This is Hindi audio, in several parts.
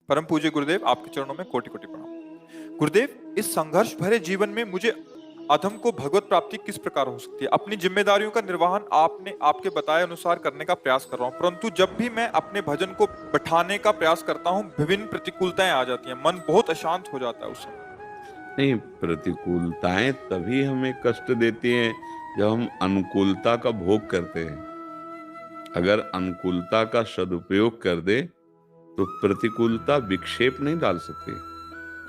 परम पूज्य गुरुदेव, आपके चरणों में कोटि कोटि प्रणाम। गुरुदेव, इस संघर्ष भरे जीवन में मुझे अधम को भगवत प्राप्ति किस प्रकार हो सकती है? अपनी जिम्मेदारियों का निर्वहन आपने आपके बताए अनुसार करने का प्रयास कर रहा हूँ, परंतु जब भी मैं अपने भजन को बैठाने का प्रयास करता हूँ, विभिन्न प्रतिकूलताएं आ जाती हैं। मन बहुत अशांत हो जाता है उस समय। नहीं, प्रतिकूलताएं तभी हमें कष्ट देती हैं जब हम अनुकूलता का भोग करते हैं। अगर अनुकूलता का सदुपयोग कर दे तो प्रतिकूलता विक्षेप नहीं डाल सकती।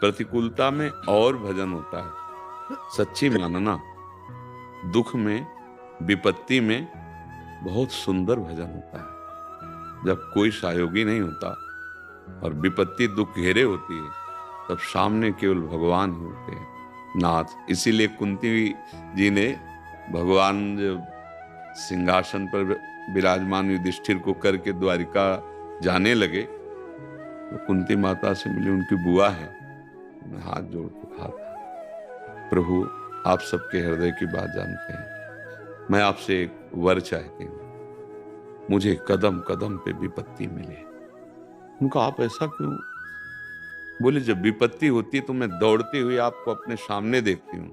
प्रतिकूलता में और भजन होता है। सच्ची मानना, दुख में, विपत्ति में बहुत सुंदर भजन होता है। जब कोई सहयोगी नहीं होता और विपत्ति दुख घेरे होती है, तब सामने केवल भगवान ही होते हैं, नाथ। इसीलिए कुंती जी ने भगवान जब सिंहासन पर विराजमान युधिष्ठिर को करके द्वारिका जाने लगे तो कुंती माता से मिली, उनकी बुआ है, हाथ जोड़ के कहा था, प्रभु आप सबके हृदय की बात जानते हैं, मैं आपसे एक वर चाहती हूँ, मुझे कदम कदम पे विपत्ति मिले। उनका आप ऐसा क्यों? बोले जब विपत्ति होती है तो मैं दौड़ती हुई आपको अपने सामने देखती हूँ।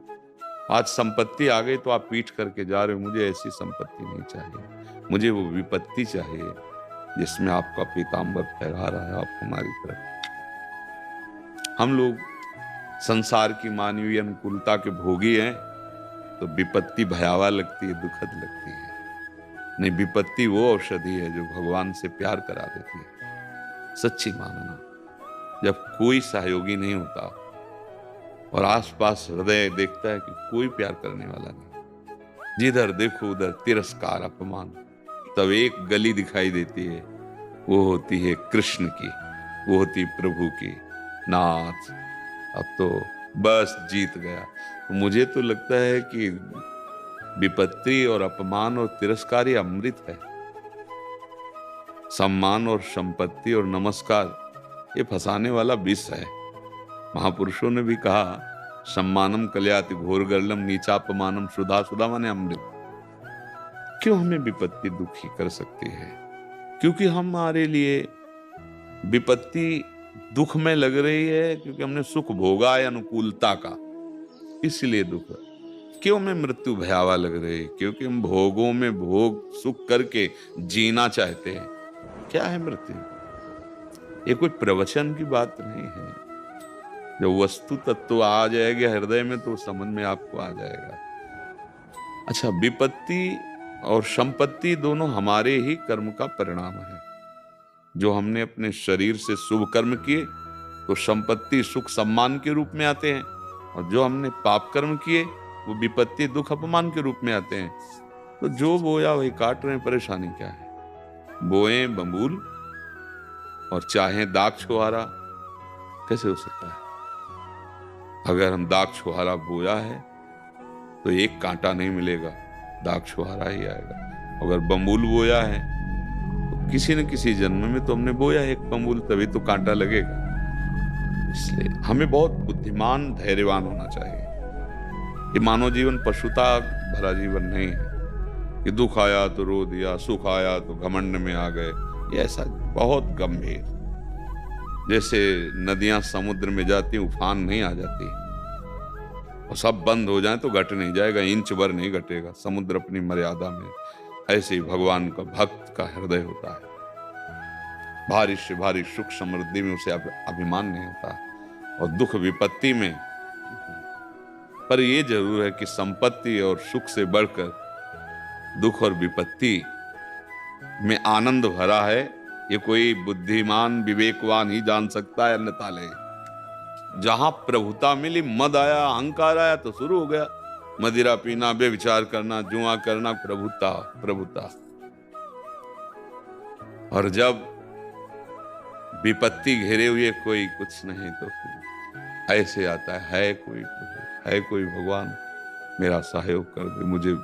आज संपत्ति आ गई तो आप पीठ करके जा रहे हो, मुझे ऐसी संपत्ति नहीं चाहिए, मुझे वो विपत्ति चाहिए जिसमें आपका पीताम्बर फहरा रहा है आप हमारी तरफ। हम लोग संसार की मानवीय अनुकूलता के भोगी हैं तो विपत्ति भयावह लगती है, दुखद लगती है। नहीं, विपत्ति वो औषधि है जो भगवान से प्यार करा देती है। सच्ची मानना, जब कोई सहयोगी नहीं होता और आसपास हृदय देखता है कि कोई प्यार करने वाला नहीं, जिधर देखो उधर तिरस्कार, अपमान, तब एक गली दिखाई देती है, वो होती है कृष्ण की, वो होती प्रभु की। नाथ, अब तो बस जीत गया। तो मुझे तो लगता है कि विपत्ति और अपमान और तिरस्कार ये अमृत है। सम्मान और संपत्ति और नमस्कार ये फंसाने वाला विष है। महापुरुषों ने भी कहा, सम्मानम कल्याति घोर गर्लम नीचापमानम सुधा सुधा माने अमृत। क्यों हमें विपत्ति दुखी कर सकती है? क्योंकि हमारे लिए विपत्ति दुख में लग रही है, क्योंकि हमने सुख भोगा है अनुकूलता का, इसलिए दुख। क्यों हमें मृत्यु भयावह लग रही है? क्योंकि हम भोगों में भोग सुख करके जीना चाहते हैं। क्या है मृत्यु? ये कोई प्रवचन की बात नहीं है। जब वस्तु तत्व आ जाएगा हृदय में तो समझ में आपको आ जाएगा। अच्छा, विपत्ति और संपत्ति दोनों हमारे ही कर्म का परिणाम है। जो हमने अपने शरीर से शुभ कर्म किए तो संपत्ति सुख सम्मान के रूप में आते हैं, और जो हमने पाप कर्म किए वो विपत्ति दुख अपमान के रूप में आते हैं। तो जो बोया वही काट रहे हैं, परेशानी क्या है? बोए बबूल और चाहे दाग छुहारा, कैसे हो सकता है? अगर हम दाग छुहारा बोया है तो एक कांटा नहीं मिलेगा, दाग छुहारा ही आएगा। अगर बबूल बोया है तो किसी न किसी जन्म में तो हमने बोया एक बबूल, तभी तो कांटा लगेगा। इसलिए हमें बहुत बुद्धिमान धैर्यवान होना चाहिए। ये मानव जीवन पशुता भरा जीवन नहीं है कि दुख आया तो रो दिया, सुख आया तो घमंड में आ गए। ये ऐसा बहुत गंभीर, जैसे नदियां समुद्र में जाती, उफान नहीं आ जाती और सब बंद हो जाए तो घट नहीं जाएगा, इंच भर नहीं घटेगा, समुद्र अपनी मर्यादा में। ऐसे ही भगवान का भक्त का हृदय होता है। भारी से भारी सुख समृद्धि में उसे अभिमान नहीं होता, और दुख विपत्ति में। पर यह जरूर है कि संपत्ति और सुख से बढ़कर दुख और विपत्ति में आनंद भरा है। ये कोई बुद्धिमान विवेकवान ही जान सकता है, अन्यथा ले। जहां प्रभुता मिली, मद आया, अहंकार आया तो शुरू हो गया मदिरा पीना, बेविचार करना, जुआ करना, प्रभुता प्रभुता। और जब विपत्ति घेरे हुए कोई कुछ नहीं तो फिर ऐसे आता है कोई प्रभु, है कोई भगवान, मेरा सहयोग कर दे। मुझे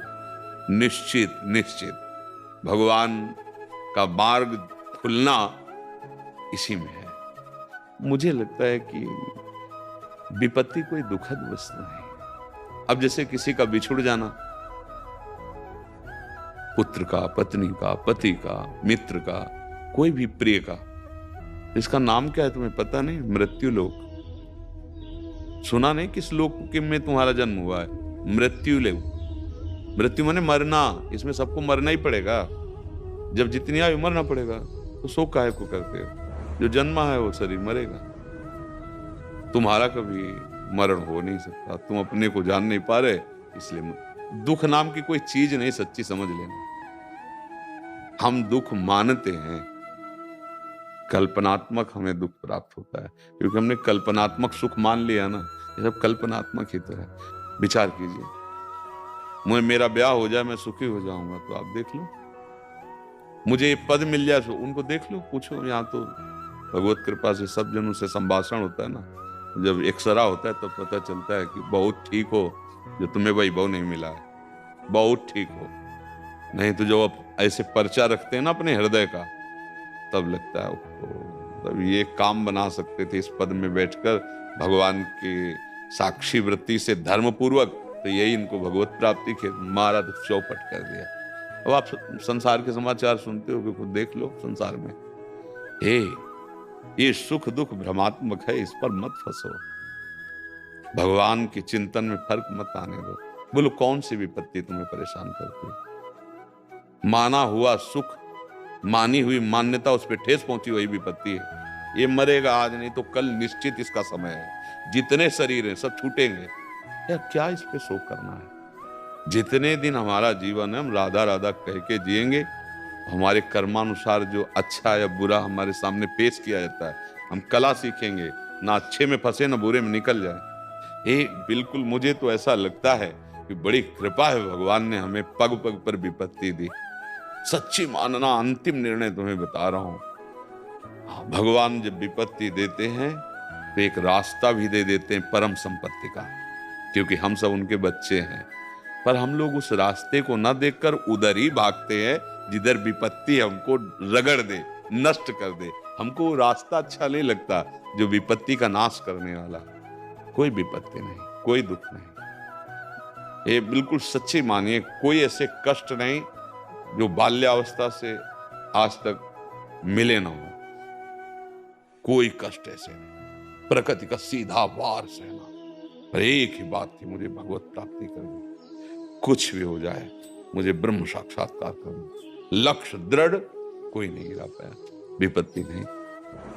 निश्चित निश्चित भगवान का मार्ग खुलना इसी में है। मुझे लगता है कि विपत्ति कोई दुखद वस्तु नहीं। अब जैसे किसी का बिछुड़ जाना, पुत्र का, पत्नी का, पति का, मित्र का, कोई भी प्रिय का, इसका नाम क्या है तुम्हें पता नहीं? मृत्यु लोक। सुना नहीं किस लोक के में तुम्हारा जन्म हुआ है? मृत्यु लोक। मृत्यु माने मरना। इसमें सबको मरना ही पड़ेगा। जब जितनी आयु मरना पड़ेगा तो शोक काहे को करते हो? जो जन्मा है वो शरीर मरेगा। तुम्हारा कभी मरण हो नहीं सकता। तुम अपने को जान नहीं पा रहे, इसलिए दुख नाम की कोई चीज नहीं, सच्ची समझ लेना। हम दुख मानते हैं, कल्पनात्मक हमें दुख प्राप्त होता है, क्योंकि हमने कल्पनात्मक सुख मान लिया ना। ये सब कल्पनात्मक ही तो है। विचार कीजिए, मुझे मेरा ब्याह हो जाए, मैं सुखी हो जाऊंगा, तो आप देख लो। मुझे ये पद मिल जाए, तो उनको देख लो, पूछो। यहाँ तो भगवत कृपा से सब जनों से संभाषण होता है ना। जब एक्सरा होता है तब तो पता चलता है कि बहुत ठीक हो जो तुम्हें वैभव नहीं मिला है, बहुत ठीक हो। नहीं तो जब आप ऐसे पर्चा रखते हैं ना अपने हृदय का, तब लगता है तब ये काम बना सकते थे इस पद में बैठकर भगवान की साक्षी वृत्ति से धर्म पूर्वक, तो यही इनको भगवत प्राप्ति के मारा तो चौपट कर दिया। अब आप संसार के समाचार सुनते हो कि खुद देख लो संसार में, ये सुख दुख भ्रमात्मक है, इस पर मत फंसो। भगवान के चिंतन में फर्क मत आने दो। बोलो कौन सी विपत्ति तुम्हें परेशान करती है? माना हुआ सुख, मानी हुई मान्यता, उस पर ठेस पहुंची वही विपत्ति है। ये मरेगा आज, नहीं तो कल निश्चित इसका समय है। जितने शरीर हैं सब छूटेंगे, यार क्या इस पे शोक करना है? जितने दिन हमारा जीवन है हम राधा राधा कह के जिएंगे। हमारे कर्मानुसार जो अच्छा या बुरा हमारे सामने पेश किया जाता है, हम कला सीखेंगे, ना अच्छे में फंसे ना बुरे में निकल जाए। ये बिल्कुल मुझे तो ऐसा लगता है कि बड़ी कृपा है, भगवान ने हमें पग पग पर विपत्ति दी। सच्ची मानना, अंतिम निर्णय तुम्हें बता रहा हूं। भगवान जब विपत्ति देते हैं तो एक रास्ता भी दे देते हैं परम संपत्ति का, क्योंकि हम सब उनके बच्चे हैं। पर हम लोग उस रास्ते को न देखकर उधर ही भागते हैं जिधर विपत्ति हमको रगड़ दे, नष्ट कर दे। हमको वो रास्ता अच्छा नहीं लगता जो विपत्ति का नाश करने वाला। कोई विपत्ति नहीं, कोई दुख नहीं। ये बिल्कुल सच्ची मानिए, कोई ऐसे कष्ट नहीं जो बाल्यावस्था से आज तक मिले ना हो। कोई कष्ट ऐसे नहीं। प्रकृति का सीधा वार सहना। पर एक ही बात थी, मुझे भगवत प्राप्ति करनी। कुछ भी हो जाए, मुझे ब्रह्म साक्षात्कार करना। लक्ष्य दृढ़, कोई नहीं गिरा पाया, विपत्ति नहीं।